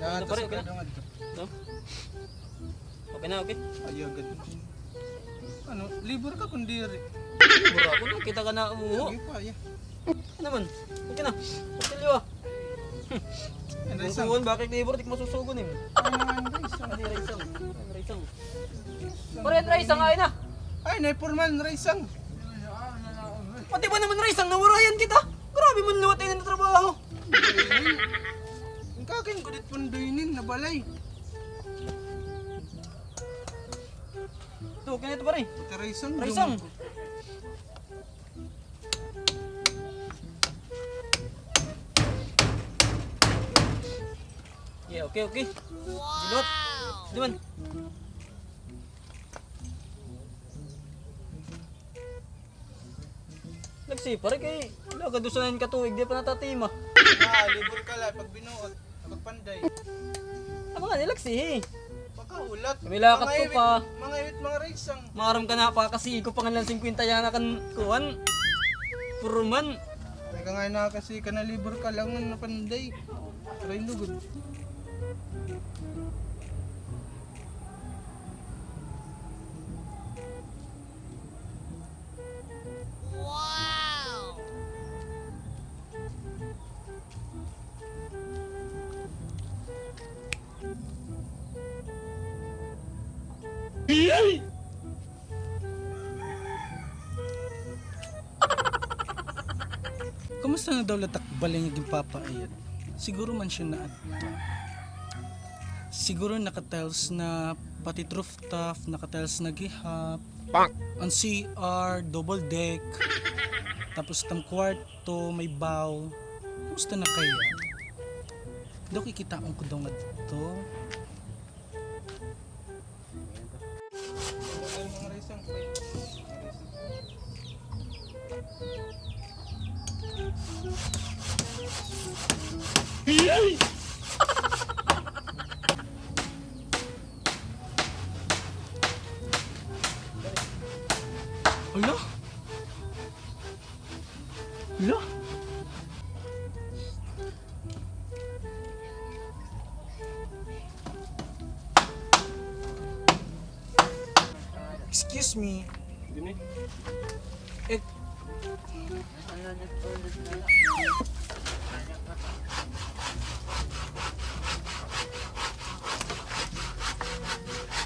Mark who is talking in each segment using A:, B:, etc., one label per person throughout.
A: Ito pare, okay na. No? Okay na, okay.
B: Ay, agad. Ano, libur ka kundi rin.
A: Mura ako na, kita ka na umuho.
B: Sige pa, ya.
A: Ano naman? Okay na. Okay liwa. Susugon, bakit libur? Di ko masusugon eh. Ano yung raisang? Ano raisang? Pare, raisang ay na.
B: Ay, naipurman, raisang.
A: Pati ba naman raisang, nawarayan kita? Grabe man luwat na trabaho.
B: Ang kakin ko dit punduinin na balay.
A: Ito, ganito pare.
B: Pati raisang.
A: Raisang. Yeah, okay, okay. Dilot. Diman. Nagsi, pare kay nagadusanan ka tuig, di pa natatima.
B: Libur ka lang pag binuot. Pagpanday.
A: Ano nga, nilagsi.
B: Pagkaulat.
A: Milakat ko pa.
B: Mga iwit, mga raisang.
A: Maram ka na pa kasi ko pa nga lang 50 yan na kan kuwan. Puruman.
B: May ka nga na kasi ka na libur ka lang na panday. Try lugod. Kumusta na daw latak balay nga gimpapaayat? Siguro man siya na adto. Siguro naka-tiles na pati rooftop, naka-tiles na gihap. Ang CR, double deck. Tapos tang kwarto, may bow. Kumusta na kaya? Daw kikitaon ko daw nga dito. Hala? Hala? Excuse me. Eh,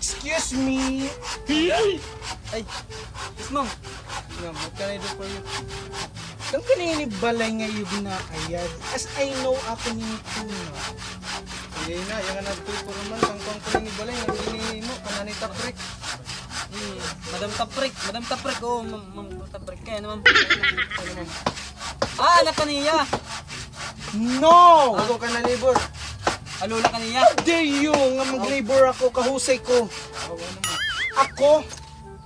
B: excuse me.
A: Ay, yes ma'am.
B: What can I do for you? Kang kanini balay nga yung naayad. As I know ako ni Tuna. Hindi na, yung nagtupuro man. Kang kanini balay nga hindi mo. Kanani taprik.
A: Madam Taprik, oh, ma'am Taprik kaya naman. Ano ma'am? Ah, anak kaniya.
B: No! Ako ka na libur.
A: Alula kaniya.
B: How dare you nga mag-labor ako, kahusay ko. Ako,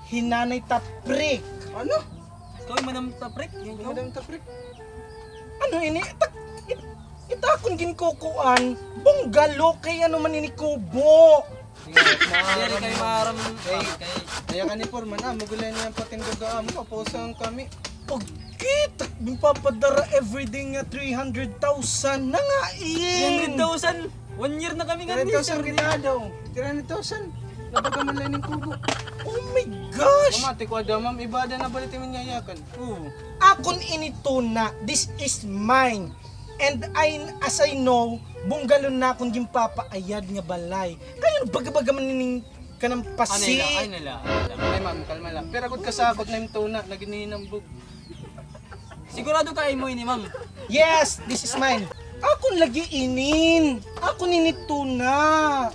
B: hinanay taprik. Ano?
A: Ikaw yung Madam Taprik? Yung
B: Madam taprik? Ano ini? Itakon ginkukuan. Bunggalo kay ano man ini kubo.
A: Hindi kayo maram.
B: Kaya ka ni Forman, magulay niya pating gagaan mo, papusan kami. Okay, papadara everyday nga 300,000 na nga in.
A: 300,000? 1 year na kami nga
B: 300,000 kita daw. 300,000. Napagaman lang ng kubo. Oh my gosh! Mamati ko daw, ma'am, ibada na balit yung yayakan. Akon inito na, this is mine. And as I know, bunggalon na akong gimpapaayad nga balay. Kaya baga-baga manining ka ng pasi.
A: Ay nila.
B: Ay ma'am, kalma lang. Pero agad kasakot na yung tuna, naginihinambog.
A: Sigurado ka mo ini ma'am.
B: Yes, this is mine. Akon lagi inin. Ako ninito na.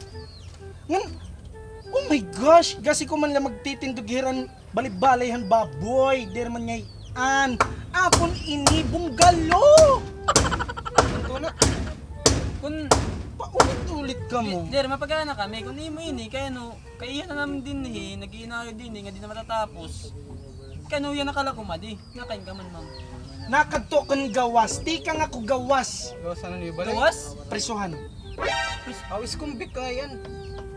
B: Oh my gosh, gasi ko man lang magtitindugiran balibalayhan baboy. Di man ngay an. Akon ini bunggalo.
A: Kung
B: paulit-ulit ka mo.
A: Der mapagana kami kung imo ini kaya no kaya na naman din nag-iinayo din nga di na matatapos. Kano yan nakala ko madi. Nakain ka man ma'am.
B: Nakadto kan gawas, di ka nga ko gawas.
C: Gawas ano ni balay?
A: Gawas?
B: Presuhan.
C: Awis kumbik ka yan.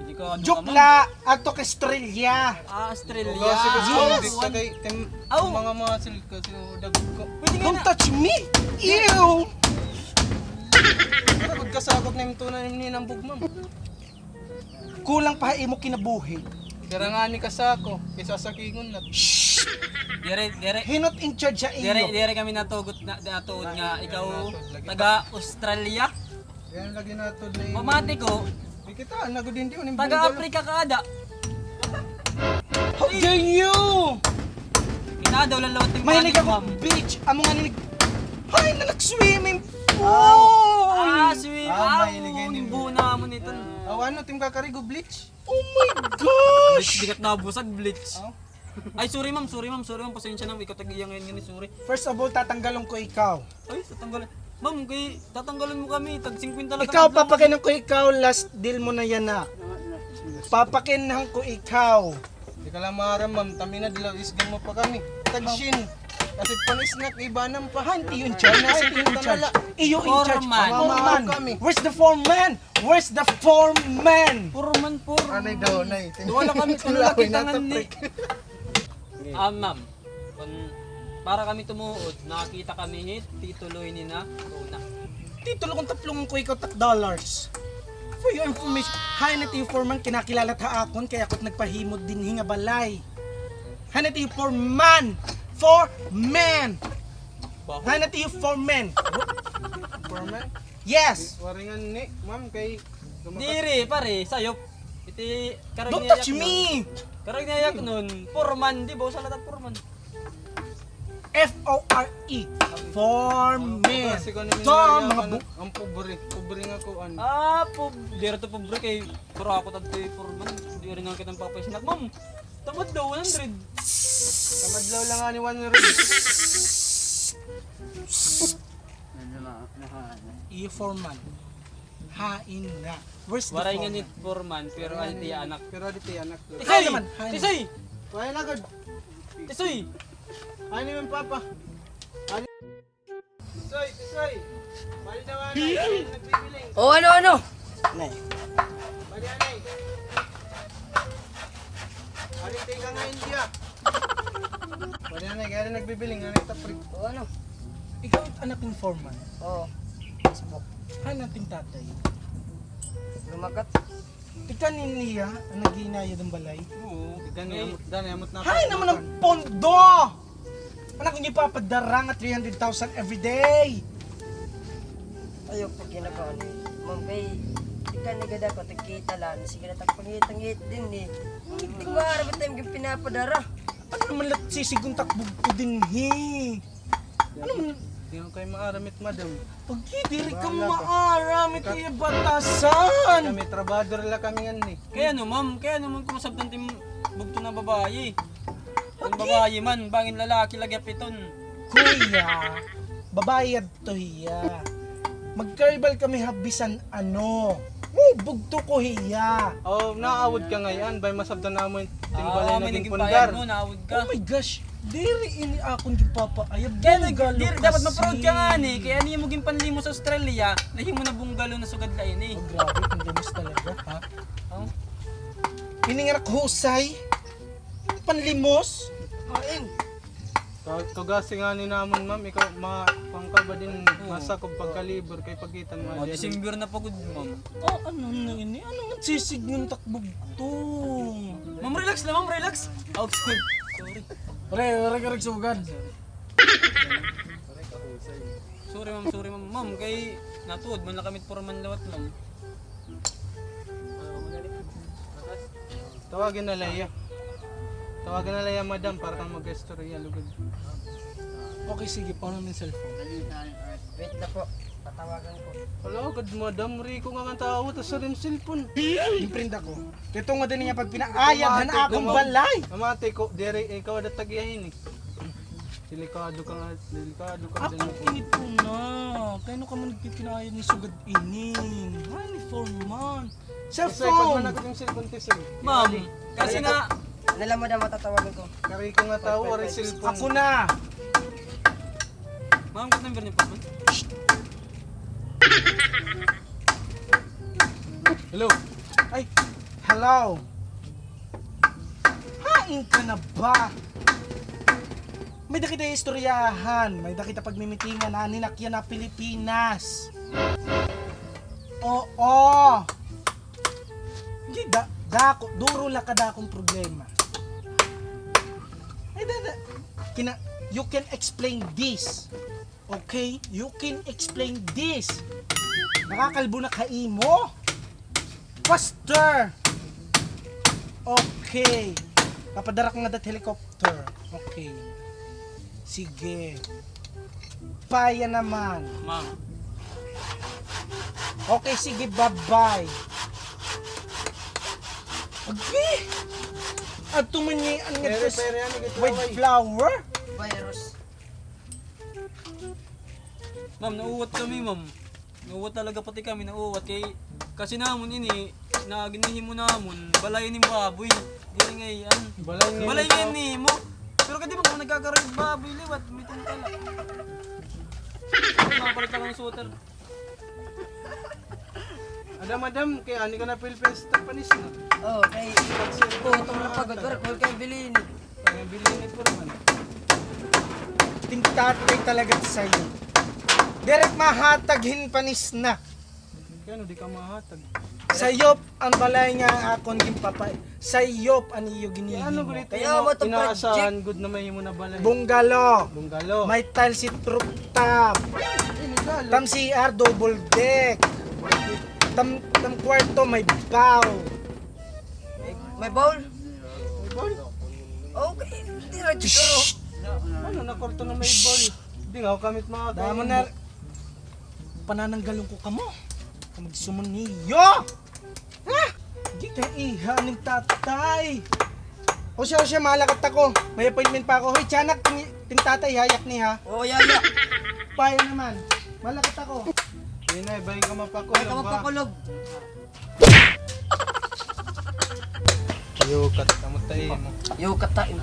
A: Hindi ko ano
B: Joke la ato ka Australia.
A: Ah, Australia.
C: Gawas ka kumbik
A: Yes.
C: ka kay
A: Aw.
C: mga masil ka dagot ko.
A: Pwede nga
B: Don't
A: na.
B: touch me. Ew.
C: Para kasakot na yung tunan ni Nambog, ma'am.
B: Kulang pa imo kinabuhi.
C: Dira nga ni kasako, kaysa sa kingon na.
A: Dire
B: Hinot in charge sa iyo.
A: kami natugot na natuod nga ikaw taga Australia.
C: Yan lagi nato na
A: Mamati ko,
C: Di kita, nagod hindi unim.
A: taga Africa ka ada.
B: How dare you?
A: Inadaw lang lawat ng
B: Mahinig
A: panig,
B: ako,
A: ma'am.
B: bitch. Amo nga ninig. Hay, nag-swimming pool.
A: Sweet.
C: mahilig yan din.
A: Buna mo nito.
C: Ano, team kakarigo bleach?
B: Oh my gosh.
A: Bigat na busag bleach.
C: Oh.
A: Ay, sorry ma'am. Pasensya na. Ikaw tag-iya ngayon, sorry.
B: First of all, tatanggalon ko ikaw.
A: Ay, tatanggalan. Ma'am, tatanggalan mo kami. Tag 50 lang.
B: Ikaw, papakinan ko ikaw. Last deal mo na yan na. Papakinan ko ikaw.
C: Di ka lang maaram, ma'am. Tami na dilaw isgan mo pa kami. Tagshin. Kasi panisnak, iba nang pa.
B: Hindi yun charge. Hindi yun charge. Iyo in charge.
A: Foreman.
B: Foreman.
C: Kami.
B: Where's the foreman? Where's the foreman?
A: Purman.
C: Anay daw, nay.
A: Wala kami
C: Tulawin
A: tangan
C: nato,
A: ni.
C: pre.
A: Ma'am. Para kami tumuod, nakakita kami hit, tituloy ni na una.
B: Titulo kong taplong ko ikaw $3. For your information, hay na tiyo foreman, kinakilala ta akon, kaya ako't nagpahimod din hinga balay. Hay na tiyo foreman! Foreman! Hay na tiyo foreman!
C: Foreman?
B: Yes!
C: Waringan ni, ma'am, kay...
A: Diri, pare, sayop. Iti, karag
B: Don't
A: niya
B: touch me!
A: Karag niya nun, Purman, di ba? Salatat Purman.
B: F-O-R-E Foreman!
C: Kasi ko namin
B: Tom, mga
C: nayaman,
B: bu...
C: ang pobre nga ko, ano.
A: Diri to pobre kay puro ako tagto Purman. Di rin nga kitang papasinak. Ma'am, tamad daw, 100.
C: Kamadlaw lang nga ni Juan Red.
B: E foreman. Hain na. Where's the
A: Waray nga
B: foreman?
A: ni Purman, pero ay di anak.
C: Pero di tayo anak.
B: Hay naman, hay
A: Tisoy!
C: Kaya na, God.
A: Tisoy!
C: Ano yung papa? Tisoy, tisoy. Bali daw, anay. Nagbibiling.
D: Oh, ano?
B: Nay.
C: Bali, anay. Bali, tayo ka nga India. Bali, anay. Kaya na nagbibiling. Anay, taprik.
D: Oh, ano?
B: Ikaw anak ng foreman.
D: Oh,
B: Hay nating tatay.
D: lumakat.
B: Tika niya ang naghinaya ng balay.
C: Oo. Dani, amot na.
B: Hay naman ang pondo! Anak hindi papadara nga 300,000 every day.
D: Ayok pag ginagawa ni Ma'am Kay. Ika nagada ko, tagkita lang. Sige na tagpangit-angit din eh. Hindi ko maharap tayo yung pinapadara.
B: Ano naman lahat sisigong takbog ko din he? Ano man?
C: Hindi ko kayo maaramit, madam.
B: Pag diri ka
C: Bahala ka.
B: maarami kaya batasan.
C: Kami trabador lang kami yan eh.
A: Kaya no, ma'am, kung masabtan tim bugto na babae. Ang babae man, bangin lalaki lagi piton.
B: Kuya, babayad to hiya. Magkaribal kami habisan ano. Bugto ko hiya.
C: Oh, naawod ka ngayon. Bay masabtan na mo yung timbalay
A: May
C: naging
A: naging
C: pundar.
A: bayad mo, naawad
B: Oh
A: ka.
B: my gosh, diri ini akong gipapaayab.
A: Kaya
B: Bunggalo
A: dapat
B: kasi.
A: ma-proud ka nga ni, kaya niya mo ginpanlimo sa Australia, nahimo na bunggalo na sugad lain eh.
B: Oh, grabe, ang gamis talaga, ha?
A: Oh.
B: Iningarak husay, panlimos.
D: Main.
C: Kagasi nga ni namon, ma'am. Ikaw, pangkaba din masakob pagkalibor kay pagitan mo.
A: Oh, December na pagod, ma'am.
B: Oh, ano na ini? Ano nga sisig ng takbog to?
A: Ma'am, relax lang, ma'am, relax. Oh, sorry.
B: Rek sugad.
A: Sorry, ma'am. Ma'am, kay natuod man lang kami Purman lawat, ma'am.
C: Tawagin na Leia. Tawagan na Leia, madam, para kang mag-istorya, lugod.
B: Okay, sige, paano ng cellphone?
D: Wait na po. Tatawagan ko.
C: Wala, agad madam, Rico nga nga tao, tas sa rin cellphone.
B: Imprint ako. Ito nga din niya pag pinaayag na akong balay.
C: Mamate ko, dere, ikaw na tagyahin eh. Delikado ka nga, delikado ka
B: Ako
C: din.
B: inito na. Kaya ka man nagpipinayad ni sugad inin. Honey for man.
C: Tisay, pag
B: Cellphone!
C: managod yung cellphone, Tisay.
A: Ma'am, kasi nga,
D: Nalam mo na matatawagan ko.
C: Kari ko nga tao, oray cellphone.
B: Ako na!
A: ma'am, kung number niyo Purman.
C: Hello.
B: Ay, hello! Hain ka na ba? May dakita istoryahan. May dakita pagmimitingan na ninakyan na Pilipinas. Oo. Hindi, dako, duro la kada akong problema. You can explain this. Okay? You can explain this. Nakakalbo na kaimo. Faster. Okay. Papadara ko nga dat helicopter. Okay. Sige. Paya naman.
A: Ma'am.
B: Okay, sige, bye-bye. Okay. At tumanyian nga
C: Pero
B: this
C: yan,
B: white flower.
D: Virus.
A: Ma'am, nauuwat kami, ma'am. Nauuwat talaga pati kami, nauuwat. Kasi namon ini, na ginihimo namon, balay ni baboy. Dili ngayon. Balay ngayon ni mo. Pero kadi mo kung nagkakaroon ng baboy, liwat, may tungkala. Nakapalit ako ng shooter.
C: Madam, kaya ani ka na Philippines panis na.
D: Oh, kay putong na pagod. Wala ko kayo bilhin.
C: Kaya bilhin ko naman.
B: Tingtatay talaga sa'yo. Direk mahataghin panis na.
C: Kaya no, di ka mahatag.
B: Sayop ang balay nga akon gimpapay. Sayop ang iyo
C: Kaya ano
B: ginihimo.
C: gulit
D: Kaya mo to
C: inaasahan good na may mo na balay.
B: Bungalo.
C: Bungalo.
B: May tile si rooftop. Tam CR double deck. Tam kwarto may bow.
D: May bowl?
C: May ball?
D: Okay, hindi ra pero
C: Ano, nakorto na may ball. Hindi nga ako kamit mga
B: Damo na panananggalong ko kamo. Magsuman niyo. Ha? Di ka iha ng tatay. O siya, malakat ako. May appointment pa ako. Hoy, tiyanak, tintatay, hayak ni ha.
D: oh yaya.
B: Payo naman. Malakat ako.
C: Hindi na, ibay ka mapakulog
D: Ay ka mapakulog.
C: Yukat, kamutay mo.
D: Yo katain.